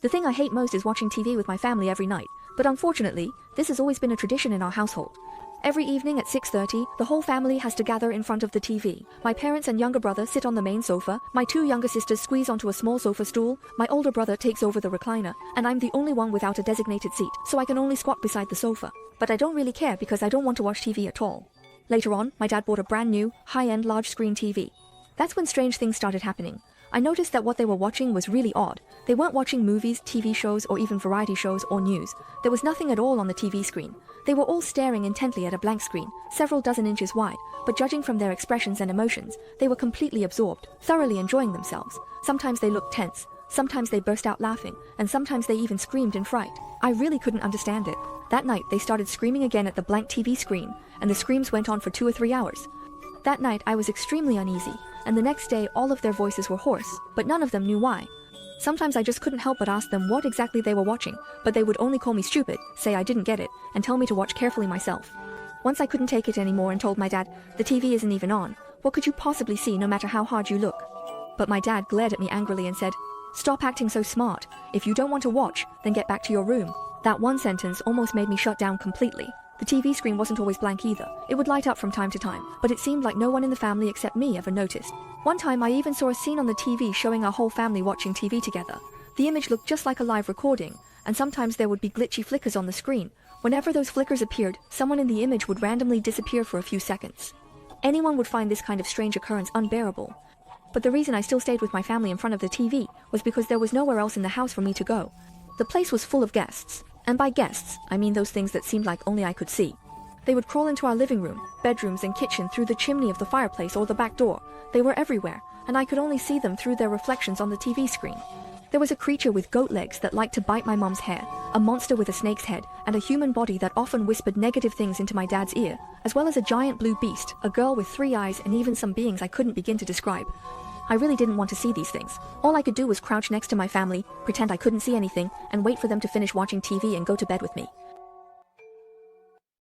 The thing I hate most is watching TV with my family every night, but unfortunately, this has always been a tradition in our household. Every evening at 6:30, the whole family has to gather in front of the TV. My parents and younger brother sit on the main sofa, my two younger sisters squeeze onto a small sofa stool, my older brother takes over the recliner, and I'm the only one without a designated seat, so I can only squat beside the sofa. But I don't really care because I don't want to watch TV at all. Later on, my dad bought a brand new, high-end large-screen TV. That's when strange things started happening. I noticed that what they were watching was really odd. They weren't watching movies, TV shows, or even variety shows or news. There was nothing at all on the TV screen. They were all staring intently at a blank screen, several dozen inches wide, but judging from their expressions and emotions, they were completely absorbed, thoroughly enjoying themselves. Sometimes they looked tense, sometimes they burst out laughing, and sometimes they even screamed in fright. I really couldn't understand it. That night, they started screaming again at the blank TV screen, and the screams went on for 2 or 3 hours. That night, I was extremely uneasy, and the next day all of their voices were hoarse, but none of them knew why. Sometimes I just couldn't help but ask them what exactly they were watching, but they would only call me stupid, say I didn't get it, and tell me to watch carefully myself. Once I couldn't take it anymore and told my dad, "The TV isn't even on. What could you possibly see no matter how hard you look?" But my dad glared at me angrily and said, "Stop acting so smart. If you don't want to watch, then get back to your room." That one sentence almost made me shut down completely. The TV screen wasn't always blank either. It would light up from time to time, but it seemed like no one in the family except me ever noticed. One time I even saw a scene on the TV showing our whole family watching TV together. The image looked just like a live recording, and sometimes there would be glitchy flickers on the screen. Whenever those flickers appeared, someone in the image would randomly disappear for a few seconds. Anyone would find this kind of strange occurrence unbearable. But the reason I still stayed with my family in front of the TV was because there was nowhere else in the house for me to go. The place was full of guests. And by guests, I mean those things that seemed like only I could see. They would crawl into our living room, bedrooms, and kitchen through the chimney of the fireplace or the back door. They were everywhere, and I could only see them through their reflections on the TV screen. There was a creature with goat legs that liked to bite my mom's hair, a monster with a snake's head, and a human body that often whispered negative things into my dad's ear, as well as a giant blue beast, a girl with 3 eyes, and even some beings I couldn't begin to describe. I really didn't want to see these things. All I could do was crouch next to my family, pretend I couldn't see anything, and wait for them to finish watching TV and go to bed with me.